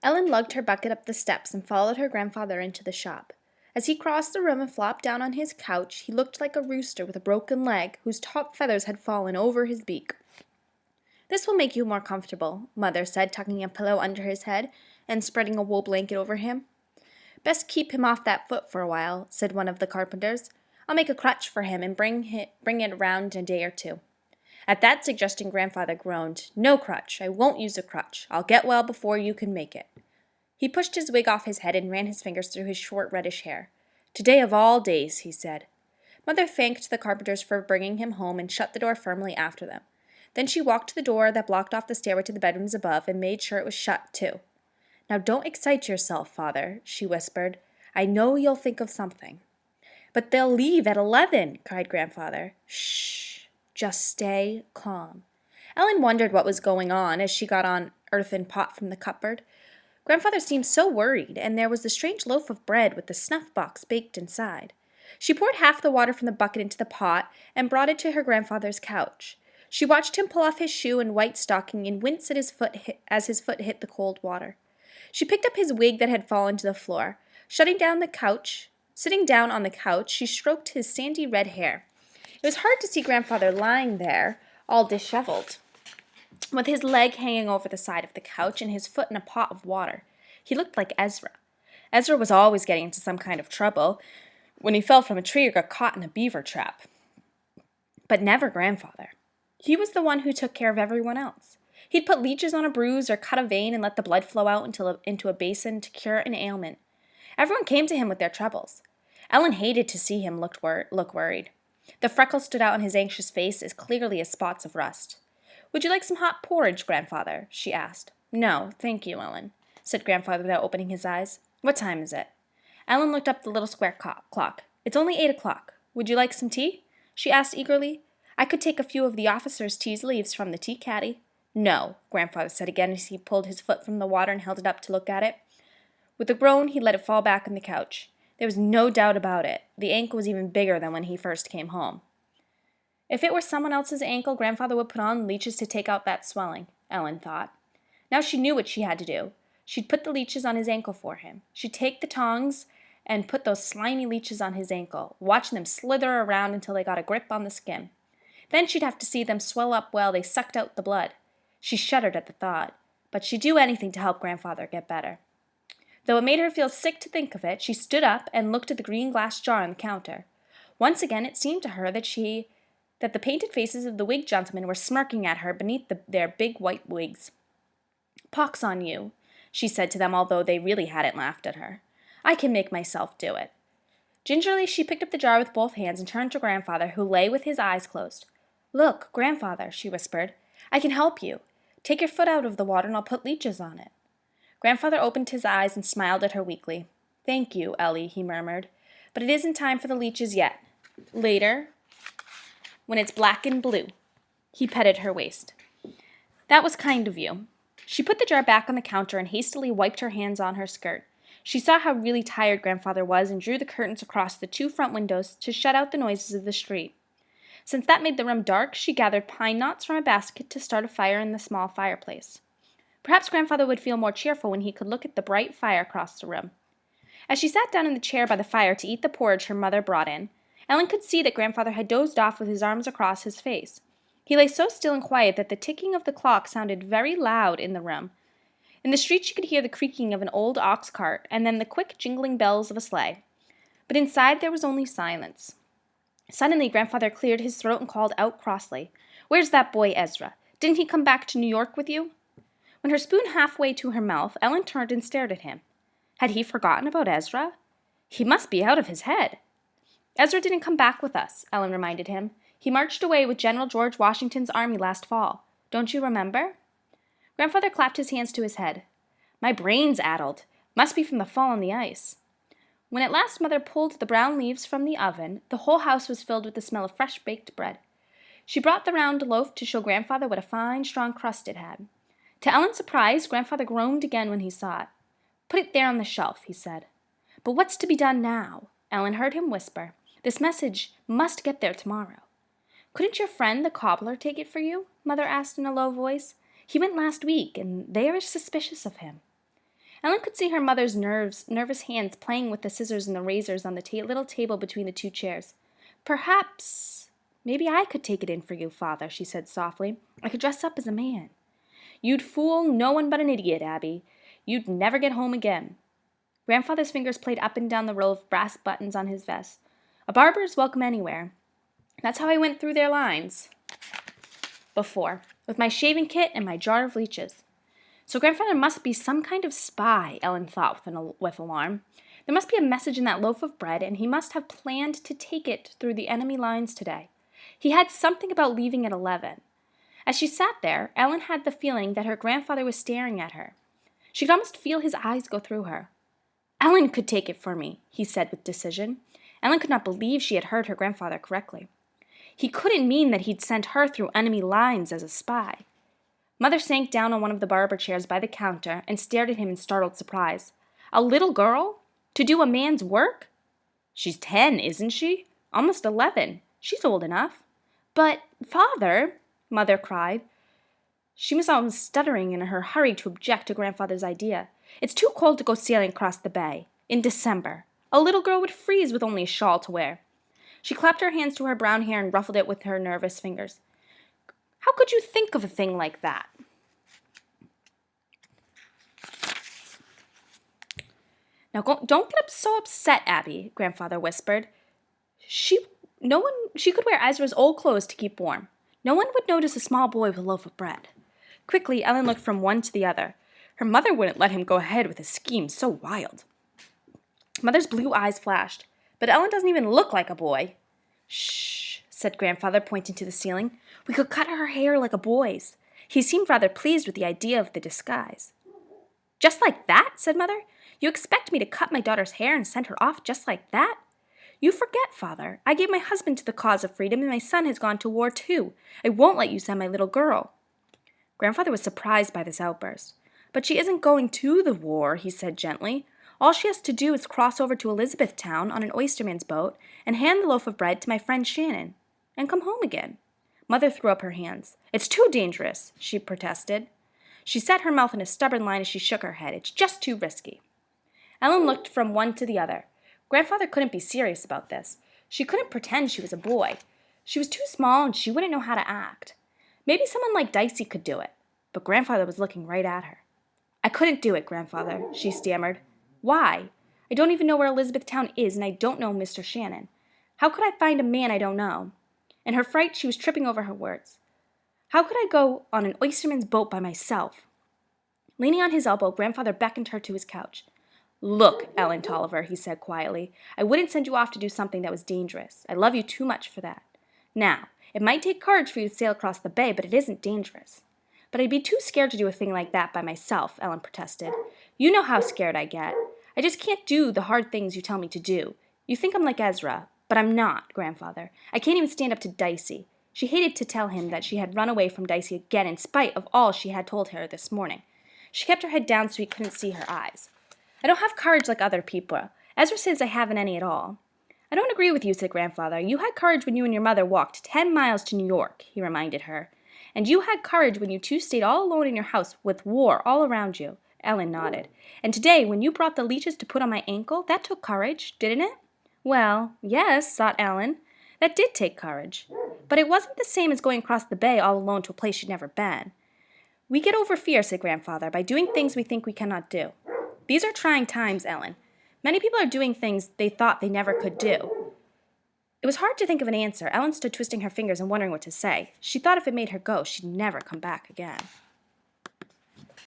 Ellen lugged her bucket up the steps and followed her grandfather into the shop. As he crossed the room and flopped down on his couch, he looked like a rooster with a broken leg whose top feathers had fallen over his beak. "This will make you more comfortable," Mother said, tucking a pillow under his head and spreading a wool blanket over him. "Best keep him off that foot for a while," said one of the carpenters. "I'll make a crutch for him and bring it around in a day or two." At that suggestion, Grandfather groaned. "No crutch. I won't use a crutch. I'll get well before you can make it." He pushed his wig off his head and ran his fingers through his short reddish hair. "Today of all days," he said. Mother thanked the carpenters for bringing him home and shut the door firmly after them. Then she walked to the door that blocked off the stairway to the bedrooms above and made sure it was shut, too. "Now don't excite yourself, Father," she whispered. "I know you'll think of something." "But they'll leave at 11," cried Grandfather. "Shh! Just stay calm." Ellen wondered what was going on as she got an earthen pot from the cupboard. Grandfather seemed so worried, and there was the strange loaf of bread with the snuff box baked inside. She poured half the water from the bucket into the pot and brought it to her grandfather's couch. She watched him pull off his shoe and white stocking and wince at as his foot hit the cold water. She picked up his wig that had fallen to the floor. Sitting down on the couch, she stroked his sandy red hair. It was hard to see Grandfather lying there, all disheveled, with his leg hanging over the side of the couch and his foot in a pot of water. He looked like Ezra. Ezra was always getting into some kind of trouble when he fell from a tree or got caught in a beaver trap. But never Grandfather. He was the one who took care of everyone else. He'd put leeches on a bruise or cut a vein and let the blood flow out into a basin to cure an ailment. Everyone came to him with their troubles. Ellen hated to see him look worried. The freckles stood out on his anxious face as clearly as spots of rust. "Would you like some hot porridge, Grandfather?" she asked. "No, thank you, Ellen," said Grandfather without opening his eyes. "What time is it?" Ellen looked up the little square clock. "It's only 8 o'clock. Would you like some tea?" she asked eagerly. "I could take a few of the officers' tea leaves from the tea caddy." "No," Grandfather said again as he pulled his foot from the water and held it up to look at it. With a groan, he let it fall back on the couch. There was no doubt about it. The ankle was even bigger than when he first came home. If it were someone else's ankle, Grandfather would put on leeches to take out that swelling, Ellen thought. Now she knew what she had to do. She'd put the leeches on his ankle for him. She'd take the tongs and put those slimy leeches on his ankle, watching them slither around until they got a grip on the skin. Then she'd have to see them swell up while they sucked out the blood. She shuddered at the thought, but she'd do anything to help Grandfather get better. Though it made her feel sick to think of it, she stood up and looked at the green glass jar on the counter. Once again it seemed to her that the painted faces of the wig gentlemen were smirking at her beneath their big white wigs. "Pox on you," she said to them, although they really hadn't laughed at her. "I can make myself do it." Gingerly she picked up the jar with both hands and turned to Grandfather, who lay with his eyes closed. "Look, Grandfather," she whispered. "I can help you. Take your foot out of the water and I'll put leeches on it." Grandfather opened his eyes and smiled at her weakly. "Thank you, Ellie," he murmured, "but it isn't time for the leeches yet. Later, when it's black and blue." He petted her waist. "That was kind of you." She put the jar back on the counter and hastily wiped her hands on her skirt. She saw how really tired Grandfather was and drew the curtains across the 2 front windows to shut out the noises of the street. Since that made the room dark, she gathered pine knots from a basket to start a fire in the small fireplace. Perhaps Grandfather would feel more cheerful when he could look at the bright fire across the room. As she sat down in the chair by the fire to eat the porridge her mother brought in, Ellen could see that Grandfather had dozed off with his arms across his face. He lay so still and quiet that the ticking of the clock sounded very loud in the room. In the street she could hear the creaking of an old ox cart and then the quick jingling bells of a sleigh. But inside there was only silence. Suddenly Grandfather cleared his throat and called out crossly, "Where's that boy Ezra? Didn't he come back to New York with you?" When her spoon halfway to her mouth, Ellen turned and stared at him. Had he forgotten about Ezra? He must be out of his head. "Ezra didn't come back with us," Ellen reminded him. "He marched away with General George Washington's army last fall. Don't you remember?" Grandfather clapped his hands to his head. "My brain's addled. Must be from the fall on the ice." When at last Mother pulled the brown leaves from the oven, the whole house was filled with the smell of fresh baked bread. She brought the round loaf to show Grandfather what a fine, strong crust it had. To Ellen's surprise, Grandfather groaned again when he saw it. "Put it there on the shelf," he said. "But what's to be done now?" Ellen heard him whisper. "This message must get there tomorrow." "Couldn't your friend, the cobbler, take it for you?" Mother asked in a low voice. "He went last week, and they are suspicious of him." Ellen could see her mother's nervous hands playing with the scissors and the razors on the little table between the two chairs. Maybe I could take it in for you, Father, she said softly. I could dress up as a man. You'd fool no one but an idiot, Abby. You'd never get home again. Grandfather's fingers played up and down the row of brass buttons on his vest. A barber is welcome anywhere. That's how I went through their lines before, with my shaving kit and my jar of leeches. So Grandfather must be some kind of spy, Ellen thought with alarm. There must be a message in that loaf of bread, and he must have planned to take it through the enemy lines today. He had something about leaving at 11. As she sat there, Ellen had the feeling that her grandfather was staring at her. She could almost feel his eyes go through her. Ellen could take it for me, he said with decision. Ellen could not believe she had heard her grandfather correctly. He couldn't mean that he'd sent her through enemy lines as a spy. Mother sank down on one of the barber chairs by the counter and stared at him in startled surprise. A little girl? To do a man's work? She's 10, isn't she? Almost 11. She's old enough. But, Father, Mother cried. She was almost stuttering in her hurry to object to Grandfather's idea. It's too cold to go sailing across the bay. In December. A little girl would freeze with only a shawl to wear. She clapped her hands to her brown hair and ruffled it with her nervous fingers. How could you think of a thing like that? Now don't get so upset, Abby, Grandfather whispered. She could wear Ezra's old clothes to keep warm. No one would notice a small boy with a loaf of bread. Quickly, Ellen looked from one to the other. Her mother wouldn't let him go ahead with a scheme so wild. Mother's blue eyes flashed. But Ellen doesn't even look like a boy. Shh, said Grandfather, pointing to the ceiling. We could cut her hair like a boy's. He seemed rather pleased with the idea of the disguise. Just like that, said Mother. You expect me to cut my daughter's hair and send her off just like that? You forget, Father. I gave my husband to the cause of freedom, and my son has gone to war too. I won't let you send my little girl. Grandfather was surprised by this outburst. But she isn't going to the war, he said gently. All she has to do is cross over to Elizabethtown on an oysterman's boat and hand the loaf of bread to my friend Shannon, and come home again. Mother threw up her hands. It's too dangerous, she protested. She set her mouth in a stubborn line as she shook her head. It's just too risky. Ellen looked from one to the other. Grandfather couldn't be serious about this. She couldn't pretend she was a boy. She was too small and she wouldn't know how to act. Maybe someone like Dicey could do it, but Grandfather was looking right at her. I couldn't do it, Grandfather, she stammered. Why? I don't even know where Elizabethtown is, and I don't know Mr. Shannon. How could I find a man I don't know? In her fright, she was tripping over her words. How could I go on an oysterman's boat by myself? Leaning on his elbow, Grandfather beckoned her to his couch. Look, Ellen Toliver, he said quietly, I wouldn't send you off to do something that was dangerous. I love you too much for that. Now, it might take courage for you to sail across the bay, but it isn't dangerous. But I'd be too scared to do a thing like that by myself, Ellen protested. You know how scared I get. I just can't do the hard things you tell me to do. You think I'm like Ezra, but I'm not, Grandfather. I can't even stand up to Dicey. She hated to tell him that she had run away from Dicey again in spite of all she had told her this morning. She kept her head down so he couldn't see her eyes. I don't have courage like other people. Ezra says I haven't any at all. I don't agree with you, said Grandfather. You had courage when you and your mother walked 10 miles to New York, he reminded her. And you had courage when you two stayed all alone in your house with war all around you. Ellen nodded. And today, when you brought the leeches to put on my ankle, that took courage, didn't it? Well, yes, thought Ellen. That did take courage. But it wasn't the same as going across the bay all alone to a place she'd never been. We get over fear, said Grandfather, by doing things we think we cannot do. These are trying times, Ellen. Many people are doing things they thought they never could do. It was hard to think of an answer. Ellen stood twisting her fingers and wondering what to say. She thought if it made her go, she'd never come back again.